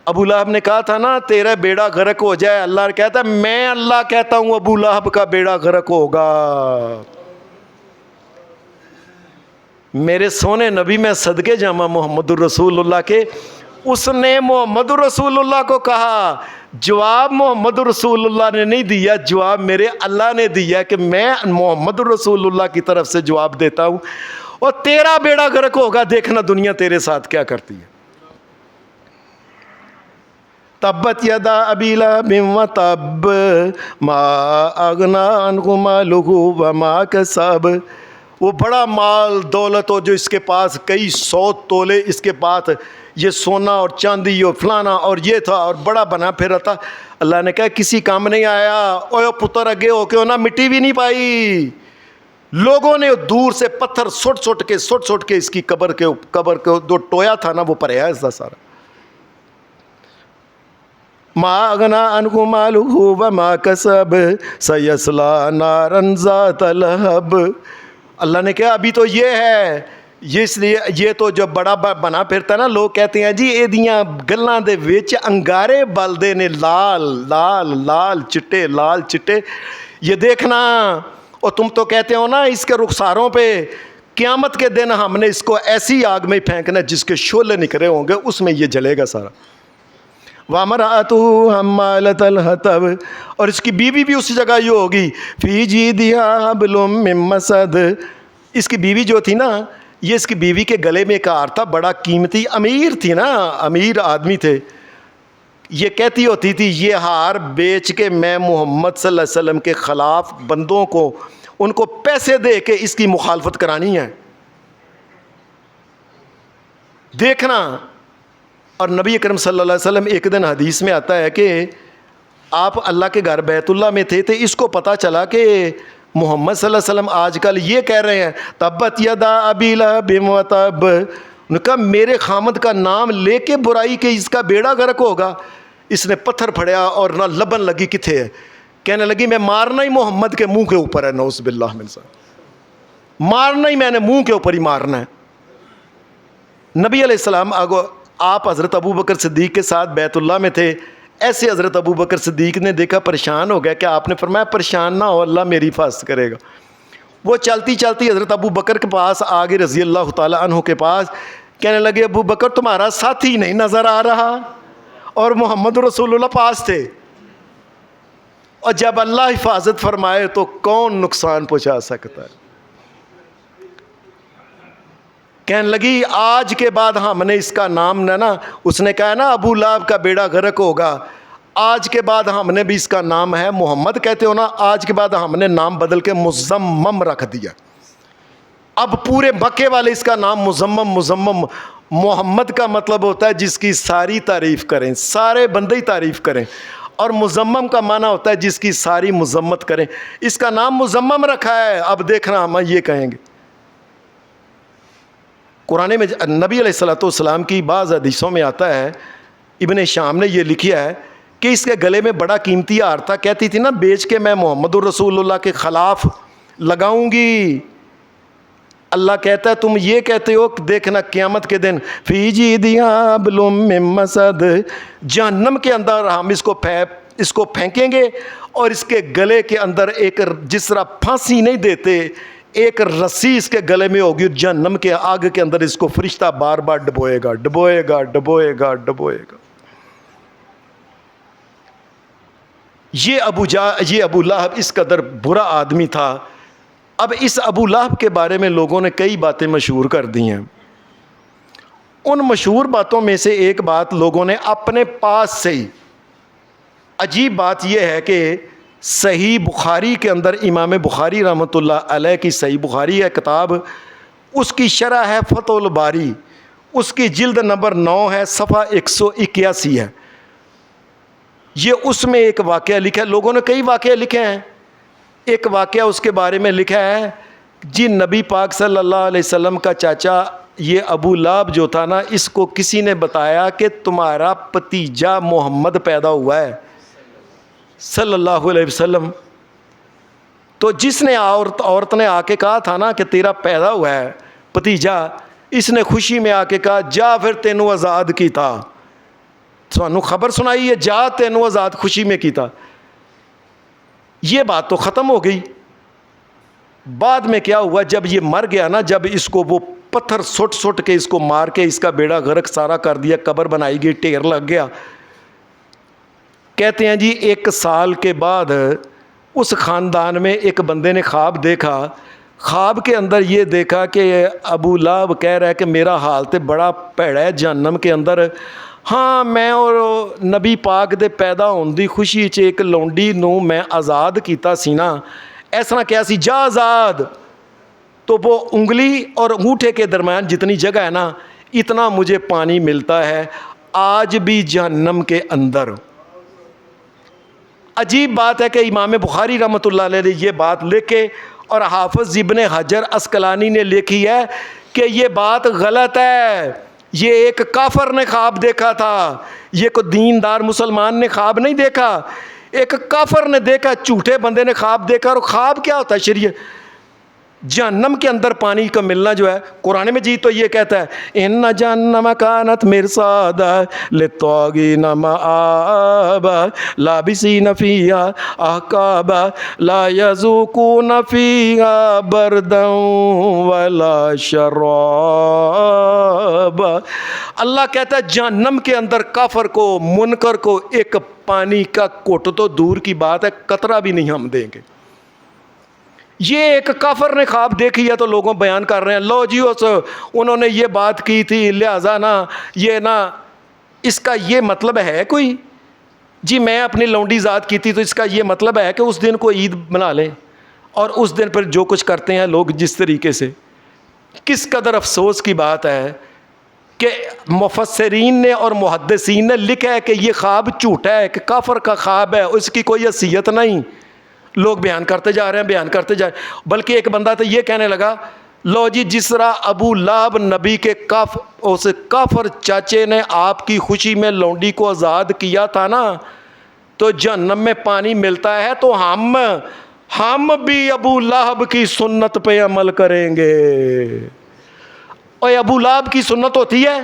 Speaker 1: ابو لہب نے کہا تھا نا تیرا بیڑا غرق ہو جائے، اللہ کہتا ہے میں اللہ کہتا ہوں ابو لہب کا بیڑا غرق ہوگا۔ میرے سونے نبی میں صدقے جاواں محمد الرسول اللہ کے، اس نے محمد الرسول اللہ کو کہا، جواب محمد الرسول اللہ نے نہیں دیا، جواب میرے اللہ نے دیا کہ میں محمد الرسول اللہ کی طرف سے جواب دیتا ہوں، اور تیرا بیڑا غرق ہوگا، دیکھنا دنیا تیرے ساتھ کیا کرتی ہے۔ تبت یدا ابی لہب وتب ما اغنی عنہ مالہ وما کسب۔ وہ بڑا مال دولت ہو جو اس کے پاس کئی 100 تولے اس کے پاس، یہ سونا اور چاندی اور فلانا اور یہ تھا، اور بڑا بنا پھر تھا۔ اللہ نے کہا کسی کام نہیں آیا، اوہ پتر اگے ہو کے نہ مٹی بھی نہیں پائی۔ لوگوں نے دور سے پتھر سٹ کے اس کی قبر کے جو ٹویا تھا نا وہ پریا اس کا سارا۔ ما اغنی عنہ مالہ وما کسب سیصلی نارا ذات لہب۔ اللہ نے کہا ابھی تو یہ ہے، یہ تو جو بڑا بنا پھرتا نا، لوگ کہتے ہیں جی ایدیاں گلاں دے وچ انگارے بلدے نے، لال چٹے، یہ دیکھنا۔ اور تم تو کہتے ہو نا اس کے رخساروں پہ قیامت کے دن ہم نے اس کو ایسی آگ میں پھینکنا جس کے شعلے نکلے ہوں گے، اس میں یہ جلے گا سارا۔ وَامْرَأَتُهُ حَمَّالَةَ الْحَطَبِ، اور اس کی بیوی بھی اسی جگہ یہ ہوگی، فِي جِیدِهَا حَبْلٌ مِّن مَّسَدٍ۔ اس کی بیوی جو تھی نا، یہ اس کی بیوی کے گلے میں ایک ہار تھا، بڑا قیمتی، امیر تھی نا، امیر آدمی تھے۔ یہ کہتی ہوتی تھی یہ ہار بیچ کے میں محمد صلی اللہ علیہ وسلم کے خلاف بندوں کو، ان کو پیسے دے کے اس کی مخالفت کرانی ہے۔ دیکھنا. اور نبی اکرم صلی اللہ علیہ وسلم ایک دن حدیث میں آتا ہے کہ آپ اللہ کے گھر بیت اللہ میں تھے، تو اس کو پتہ چلا کہ محمد صلی اللہ علیہ وسلم آج کل یہ کہہ رہے ہیں تبت یدا ابی لہب وتب. انہوں نے کہا میرے خامد کا نام لے کے برائی کے اس کا بیڑا غرق ہوگا. اس نے پتھر پھڑیا اور نہ لبن لگی کتھے ہے، کہنے لگی میں مارنا ہی محمد کے منہ کے اوپر ہے، نعوذ باللہ من ذالک، مارنا ہی میں نے منہ کے اوپر ہی مارنا ہے. نبی علیہ السلام آپ حضرت ابو بکر صدیق کے ساتھ بیت اللہ میں تھے. ایسے حضرت ابو بکر صدیق نے دیکھا پریشان ہو گیا کہ آپ نے فرمایا پریشان نہ ہو، اللہ میری حفاظت کرے گا. وہ چلتی چلتی حضرت ابو بکر کے پاس آگے رضی اللہ تعالیٰ عنہ کے پاس، کہنے لگے ابو بکر تمہارا ساتھی نہیں نظر آ رہا، اور محمد رسول اللہ پاس تھے. اور جب اللہ حفاظت فرمائے تو کون نقصان پہنچا سکتا ہے. کہنے لگی آج کے بعد ہم نے اس کا نام نا، اس نے کہا نا ابو لہب کا بیڑا غرق ہوگا، آج کے بعد ہم نے بھی اس کا نام ہے محمد کہتے ہو نا، آج کے بعد ہم نے نام بدل کے مزمم رکھ دیا. اب پورے مکے والے اس کا نام مزمم. محمد کا مطلب ہوتا ہے جس کی ساری تعریف کریں، سارے بندے ہی تعریف کریں، اور مزمم کا معنی ہوتا ہے جس کی ساری مذمت کریں. اس کا نام مزمم رکھا ہے. اب دیکھنا ہم یہ کہیں گے. قرآن میں نبی علیہ والسلام کی بعض حدیثوں میں آتا ہے، ابن شام نے یہ لکھا ہے کہ اس کے گلے میں بڑا قیمتی ہار تھا. کہتی تھی نا بیچ کے میں محمد الرسول اللہ کے خلاف لگاؤں گی. اللہ کہتا ہے تم یہ کہتے ہو، دیکھنا قیامت کے دن فی جیدہا حبل من مسد، جہنم کے اندر ہم اس کو پھینکیں گے، اور اس کے گلے کے اندر ایک، جس طرح پھانسی نہیں دیتے، ایک رسی اس کے گلے میں ہوگی، جہنم کے آگ کے اندر اس کو فرشتہ بار بار ڈبوئے گا ڈبوئے گا ڈبوئے گا ڈبوئے گا. یہ ابو لہب اس قدر برا آدمی تھا. اب اس ابو لہب کے بارے میں لوگوں نے کئی باتیں مشہور کر دی ہیں. ان مشہور باتوں میں سے ایک بات لوگوں نے اپنے پاس سے ہی، عجیب بات یہ ہے کہ صحیح بخاری کے اندر امام بخاری رحمۃ اللہ علیہ کی صحیح بخاری ہے کتاب، اس کی شرح ہے فتح الباری، اس کی جلد نمبر 9 ہے، صفحہ 181 ہے. یہ اس میں ایک واقعہ لکھا ہے. لوگوں نے کئی واقعے لکھے ہیں. ایک واقعہ اس کے بارے میں لکھا ہے جی نبی پاک صلی اللہ علیہ وسلم کا چاچا یہ ابو لہب جو تھا نا، اس کو کسی نے بتایا کہ تمہارا بھتیجا محمد پیدا ہوا ہے صلی اللہ علیہ وسلم. تو جس نے عورت نے آ کے کہا تھا نا کہ تیرا پیدا ہوا ہے بھتیجا، اس نے خوشی میں آ کے کہا جا پھر تینوں آزاد کی تھا. سانو خبر سنائی ہے جا تینوں آزاد خوشی میں کی تھا. یہ بات تو ختم ہو گئی. بعد میں کیا ہوا، جب یہ مر گیا نا، جب اس کو وہ پتھر سٹ کے اس کو مار کے اس کا بیڑا غرق سارا کر دیا، قبر بنائی گئی، ٹھیر لگ گیا. کہتے ہیں جی 1 سال کے بعد اس خاندان میں ایک بندے نے خواب دیکھا. خواب کے اندر یہ دیکھا کہ ابو لہب کہہ رہا ہے کہ میرا حال تے بڑا بھڑا ہے جہنم کے اندر. ہاں میں اور نبی پاک دے پیدا ہون دی خوشی چ ایک لونڈی نو میں آزاد کیتا سی نا، ایس طرح کیا سی جا آزاد. تو وہ انگلی اور انگوٹھے کے درمیان جتنی جگہ ہے نا، اتنا مجھے پانی ملتا ہے آج بھی جہنم کے اندر. عجیب بات ہے کہ امام بخاری رحمۃ اللہ علیہ نے یہ بات لکھے، اور حافظ ابن حجر عسقلانی نے لکھی ہے کہ یہ بات غلط ہے. یہ ایک کافر نے خواب دیکھا تھا، یہ کوئی دیندار مسلمان نے خواب نہیں دیکھا. ایک کافر نے دیکھا، جھوٹے بندے نے خواب دیکھا. اور خواب کیا ہوتا ہے شریعت؟ جہنم کے اندر پانی کا ملنا جو ہے، قرآن مجید تو یہ کہتا ہے ان جہنم کانت مرصادا للطاغین مآبا لابسین فیہا احقابا لا یذوقون فیہا بردا ولا شرابا. اللہ کہتا ہے جہنم کے اندر کافر کو، منکر کو ایک پانی کا گھٹ تو دور کی بات ہے، قطرہ بھی نہیں ہم دیں گے. یہ ایک کافر نے خواب دیکھی ہے تو لوگوں بیان کر رہے ہیں لو جی انہوں نے یہ بات کی تھی لہذا نا یہ نا، اس کا یہ مطلب ہے کوئی جی میں اپنی لونڈی ذات کی تھی تو اس کا یہ مطلب ہے کہ اس دن کو عید بنا لیں اور اس دن پر جو کچھ کرتے ہیں لوگ جس طریقے سے. کس قدر افسوس کی بات ہے
Speaker 2: کہ مفسرین نے اور محدثین نے لکھا ہے کہ یہ خواب جھوٹا ہے، کہ کافر کا خواب ہے، اس کی کوئی حیثیت نہیں. لوگ بیان کرتے جا رہے ہیں. بلکہ ایک بندہ تو یہ کہنے لگا لو جی جس طرح ابو لہب نبی کے کافر چاچے نے آپ کی خوشی میں لونڈی کو آزاد کیا تھا نا، تو جہنم میں پانی ملتا ہے، تو ہم بھی ابو لہب کی سنت پہ عمل کریں گے. اور ابو لہب کی سنت ہوتی ہے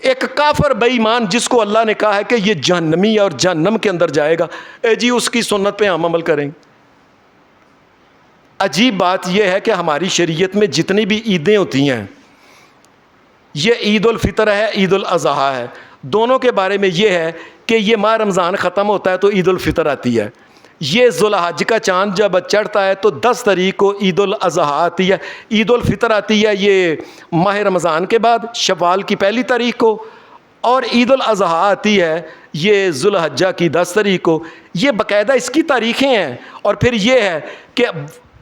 Speaker 2: ایک کافر بے ایمان جس کو اللہ نے کہا ہے کہ یہ جہنمی اور جہنم کے اندر جائے گا، جی اس کی سنت پہ ہم عمل کریں گے. عجیب بات یہ ہے کہ ہماری شریعت میں جتنی بھی عیدیں ہوتی ہیں، یہ عید الفطر ہے، عید الاضحیٰ ہے، دونوں کے بارے میں یہ ہے کہ یہ ماہ رمضان ختم ہوتا ہے تو عید الفطر آتی ہے. یہ ذو الحج کا چاند جب چڑھتا ہے تو 10 تاریخ کو عید الاضحیٰ آتی ہے. عید الفطر آتی ہے یہ ماہ رمضان کے بعد شوال کی 1 تاریخ کو، اور عید الاضحیٰ آتی ہے یہ ذو الحجہ کی 10 تاریخ کو. یہ باقاعدہ اس کی تاریخیں ہیں. اور پھر یہ ہے کہ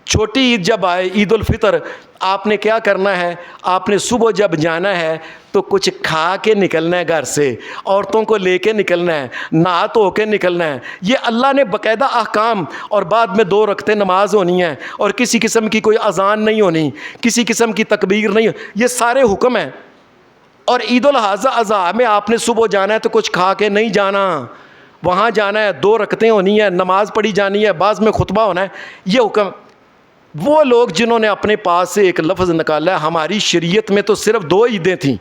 Speaker 2: چھوٹی عید جب آئے عید الفطر، آپ نے کیا کرنا ہے، آپ نے صبح جب جانا ہے تو کچھ کھا کے نکلنا ہے گھر سے، عورتوں کو لے کے نکلنا ہے، نہا دھو کے نکلنا ہے. یہ اللہ نے باقاعدہ احکام، اور بعد میں 2 رکعتیں نماز ہونی ہے، اور کسی قسم کی کوئی اذان نہیں ہونی، کسی قسم کی تکبیر نہیں ہونی، یہ سارے حکم ہیں. اور عید الاضحیٰ میں آپ نے صبح جانا ہے تو کچھ کھا کے نہیں جانا، وہاں جانا ہے، 2 رکعتیں ہونی ہے، نماز پڑھی جانی ہے، بعض میں خطبہ ہونا ہے. یہ حکم وہ لوگ جنہوں نے اپنے پاس سے ایک لفظ نکالا ہے. ہماری شریعت میں تو صرف 2 عیدیں تھیں.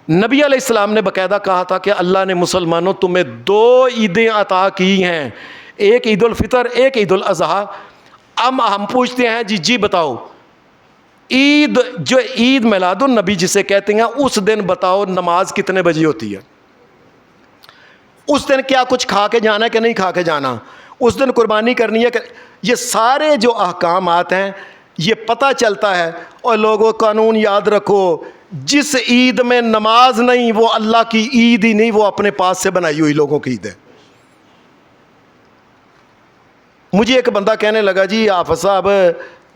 Speaker 2: نبی علیہ السلام نے باقاعدہ کہا تھا کہ اللہ نے مسلمانوں تمہیں 2 عیدیں عطا کی ہیں، ایک عید الفطر، ایک عید الاضحیٰ. اب ہم پوچھتے ہیں جی بتاؤ عید، جو عید میلاد النبی جسے کہتے ہیں، اس دن بتاؤ نماز کتنے بجے ہوتی ہے؟ اس دن کیا کچھ کھا کے جانا ہے کہ نہیں کھا کے جانا؟ اس دن قربانی کرنی ہے کہ؟ یہ سارے جو احکامات ہیں یہ پتہ چلتا ہے. اور لوگوں قانون یاد رکھو، جس عید میں نماز نہیں وہ اللہ کی عید ہی نہیں، وہ اپنے پاس سے بنائی ہوئی لوگوں کی عید ہے. مجھے ایک بندہ کہنے لگا جی حافظ صاحب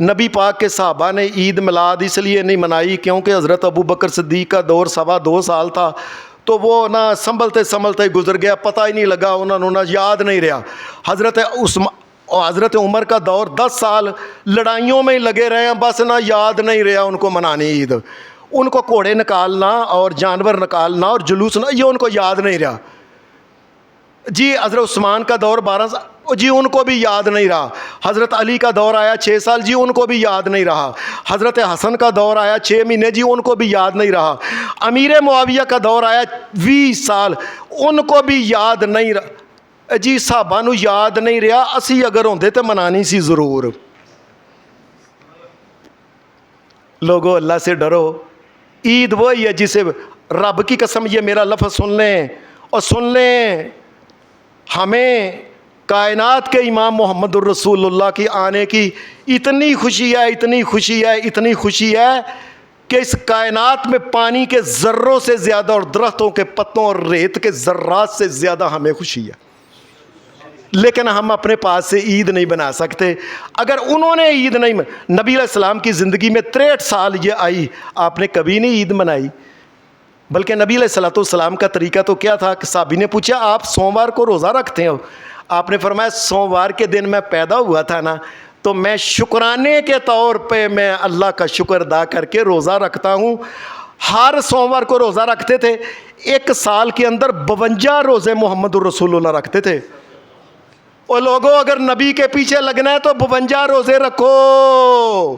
Speaker 2: نبی پاک کے صحابہ نے عید میلاد اس لیے نہیں منائی کیونکہ حضرت ابو بکر صدیق کا دور 2.25 سال تھا، تو وہ نہ سنبھلتے گزر گیا، پتہ ہی نہیں لگا، انہوں نے یاد نہیں رہا. حضرت عمر کا دور 10 سال لڑائیوں میں ہی لگے رہے ہیں، بس نہ یاد نہیں رہا ان کو منانی عید. ان کو گھوڑے نکالنا اور جانور نکالنا اور جلوس یہ ان کو یاد نہیں رہا. جی حضرت عثمان کا دور 12 سال، جی ان کو بھی یاد نہیں رہا. حضرت علی کا دور آیا 6 سال، جی ان کو بھی یاد نہیں رہا. حضرت حسن کا دور آیا 6 مہینے، جی ان کو بھی یاد نہیں رہا. امیر معاویہ کا دور آیا 20 سال، ان کو بھی یاد نہیں رہا. جی صحابہ نو یاد نہیں رہا، اسی اگر ہوندے تے منانی سی ضرور. لوگو اللہ سے ڈرو. عید وہی ہے جسے رب کی قسم، یہ میرا لفظ سن لیں اور سن لیں، ہمیں کائنات کے امام محمد الرسول اللہ کی آنے کی اتنی خوشی ہے، اتنی خوشی ہے، اتنی خوشی ہے کہ اس کائنات میں پانی کے ذروں سے زیادہ اور درختوں کے پتوں اور ریت کے ذرات سے زیادہ ہمیں خوشی ہے. لیکن ہم اپنے پاس سے عید نہیں بنا سکتے. اگر انہوں نے عید نہیں، نبی علیہ السلام کی زندگی میں 63 سال یہ آئی، آپ نے کبھی نہیں عید منائی. بلکہ نبی علیہ السلام کا طریقہ تو کیا تھا کہ صحابی نے پوچھا آپ سوموار کو روزہ رکھتے ہو؟ آپ نے فرمایا سوموار کے دن میں پیدا ہوا تھا نا، تو میں شکرانے کے طور پہ میں اللہ کا شکر ادا کر کے روزہ رکھتا ہوں. ہر سوموار کو روزہ رکھتے تھے. 1 سال کے اندر 52 روزے محمد الرسول اللہ رکھتے تھے. اور لوگوں اگر نبی کے پیچھے لگنا ہے تو 52 روزے رکھو،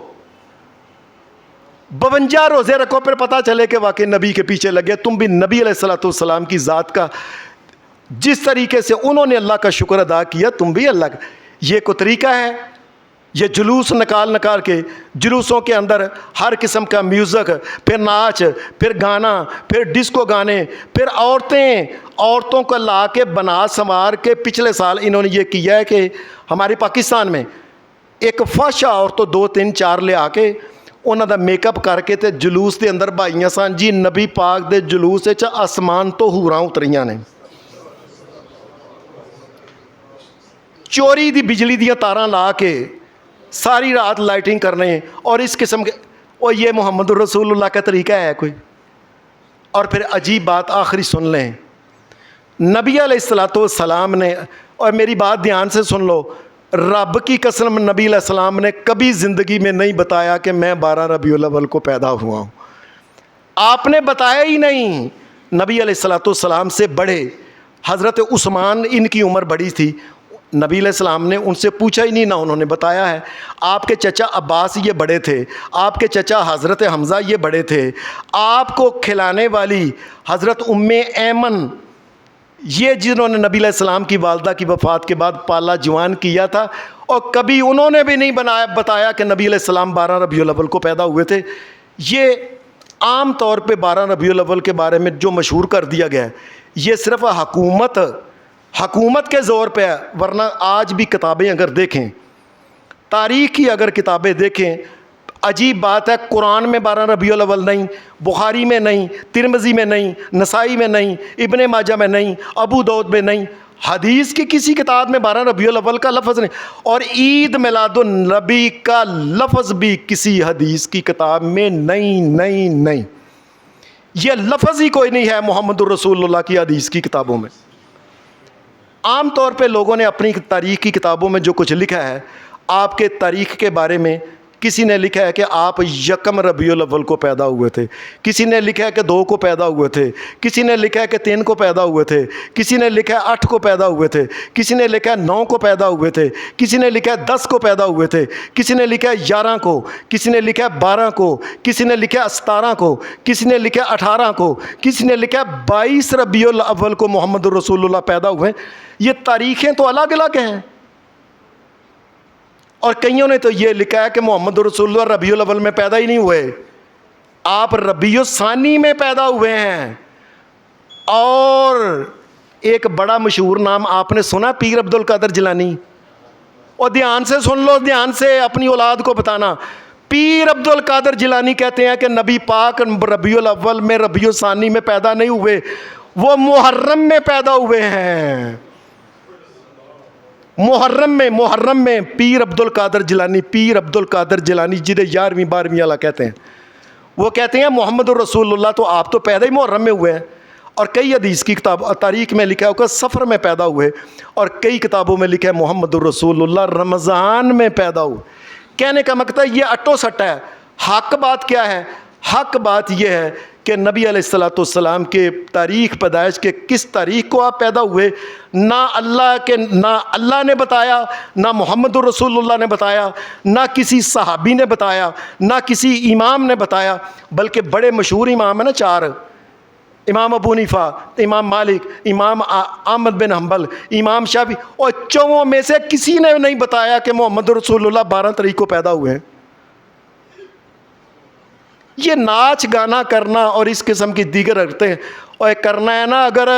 Speaker 2: 52 روزے رکھو، پھر پتہ چلے کہ واقعی نبی کے پیچھے لگے. تم بھی نبی علیہ السلام کی ذات کا جس طریقے سے انہوں نے اللہ کا شکر ادا کیا، تم بھی اللہ کا. یہ کوئی طریقہ ہے؟ یہ جلوس نکال کے جلوسوں کے اندر ہر قسم کا میوزک، پھر ناچ، پھر گانا، پھر ڈسکو گانے، پھر عورتوں کو لا کے بنا سنوار کے. پچھلے سال انہوں نے یہ کیا ہے کہ ہمارے پاکستان میں ایک فاشا عورتوں 2 3 4 لے آ کے انہوں دا میک اپ کر کے تے جلوس دے اندر بھائیاں سان جی نبی پاک دے جلوس وچ آسمان تو حوراں اتریاں نے. چوری دی بجلی دیاں تاراں لا کے ساری رات لائٹنگ کرنے اور اس قسم کے. اور یہ محمد الرسول اللہ کا طریقہ ہے کوئی؟ اور پھر عجیب بات آخری سن لیں، نبی علیہ الصلوۃ والسلام نے، اور میری بات دھیان سے سن لو، رب کی قسم نبی علیہ السلام نے کبھی زندگی میں نہیں بتایا کہ میں 12 ربیع الاول کو پیدا ہوا ہوں. آپ نے بتایا ہی نہیں. نبی علیہ الصلوۃ والسلام سے بڑے حضرت عثمان، ان کی عمر بڑی تھی، نبی علیہ السلام نے ان سے پوچھا ہی نہیں، نہ انہوں نے بتایا ہے. آپ کے چچا عباس یہ بڑے تھے، آپ کے چچا حضرت حمزہ یہ بڑے تھے، آپ کو کھلانے والی حضرت ام ایمن، یہ جنہوں نے نبی علیہ السلام کی والدہ کی وفات کے بعد پالا جوان کیا تھا، اور کبھی انہوں نے بھی نہیں بتایا کہ نبی علیہ السلام 12 ربیع الاول کو پیدا ہوئے تھے. یہ عام طور پہ 12 ربیع الاول کے بارے میں جو مشہور کر دیا گیا ہے، یہ صرف حکومت کے زور پہ ہے. ورنہ آج بھی کتابیں اگر دیکھیں، تاریخ کی اگر کتابیں دیکھیں، عجیب بات ہے، قرآن میں 12 ربیع الاول نہیں، بخاری میں نہیں، ترمذی میں نہیں، نسائی میں نہیں، ابن ماجہ میں نہیں، ابو داؤد میں نہیں، حدیث کی کسی کتاب میں 12 ربیع الاول کا لفظ نہیں، اور عید میلاد النبی کا لفظ بھی کسی حدیث کی کتاب میں نہیں. یہ لفظ ہی کوئی نہیں ہے محمد الرسول اللہ کی حدیث کی کتابوں میں. عام طور پہ لوگوں نے اپنی تاریخ کی کتابوں میں جو کچھ لکھا ہے، آپ کے تاریخ کے بارے میں کسی نے لکھا ہے کہ آپ 1 ربیع الاول کو پیدا ہوئے تھے، کسی نے لکھا ہے کہ 2 کو پیدا ہوئے تھے، کسی نے لکھا ہے کہ 3 کو پیدا ہوئے تھے، کسی نے لکھا ہے 8 کو پیدا ہوئے تھے، کسی نے لکھا ہے 9 کو پیدا ہوئے تھے، کسی نے لکھا ہے 10 کو پیدا ہوئے تھے، کسی نے لکھا ہے 11 کو، کسی نے لکھا ہے 12 کو، کسی نے لکھا ہے 17 کو، کسی نے لکھا ہے 18 کو، کسی نے لکھا ہے 22 ربیع الاول کو محمد الرسول اللہ پیدا ہوئے. یہ تاریخیں تو الگ الگ ہیں. اور کئیوں نے تو یہ لکھا ہے کہ محمد رسول اللہ ربیع الاول میں پیدا ہی نہیں ہوئے، آپ ربیع الثانی میں پیدا ہوئے ہیں. اور ایک بڑا مشہور نام آپ نے سنا، پیر عبد القادر جیلانی. اور دھیان سے سن لو، دھیان سے اپنی اولاد کو بتانا. پیر عبد القادر جیلانی کہتے ہیں کہ نبی پاک ربیع الاول میں، ربیع الثانی میں پیدا نہیں ہوئے، وہ محرم میں پیدا ہوئے ہیں. محرم میں پیر عبد القادر جیلانی جنہیں 11ویں 12ویں والا کہتے ہیں، وہ کہتے ہیں محمد الرسول اللہ تو آپ تو پیدا ہی محرم میں ہوئے ہیں. اور کئی حدیث کی کتاب تاریخ میں لکھا ہے کہ سفر میں پیدا ہوئے، اور کئی کتابوں میں لکھا ہے محمد الرسول اللہ رمضان میں پیدا ہوئے. کہنے کا مقصد یہ اٹو سٹ ہے. حق بات کیا ہے؟ حق بات یہ ہے کہ نبی علیہ الصلوۃ والسلام کے تاریخ پیدائش کے کس تاریخ کو آپ پیدا ہوئے، نہ اللہ نے بتایا، نہ محمد الرسول اللہ نے بتایا، نہ کسی صحابی نے بتایا، نہ کسی امام نے بتایا. بلکہ بڑے مشہور امام ہیں نا 4، امام ابو حنیفہ، امام مالک، امام احمد بن حنبل، امام شافعی، اور 4 میں سے کسی نے نہیں بتایا کہ محمد رسول اللہ 12 تاریخ کو پیدا ہوئے ہیں. یہ ناچ گانا کرنا اور اس قسم کی دیگر حرکتیں اور کرنا ہے نا، اگر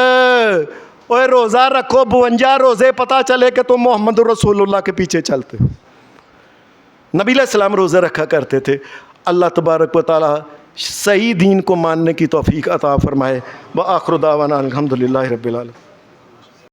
Speaker 2: روزہ رکھو 52 روزے، پتہ چلے کہ تم محمد رسول اللہ کے پیچھے چلتے ہو. نبی علیہ السلام روزہ رکھا کرتے تھے. اللہ تبارک و تعالی صحیح دین کو ماننے کی توفیق عطا فرمائے. وآخر دعوانا الحمدللہ رب العالمین.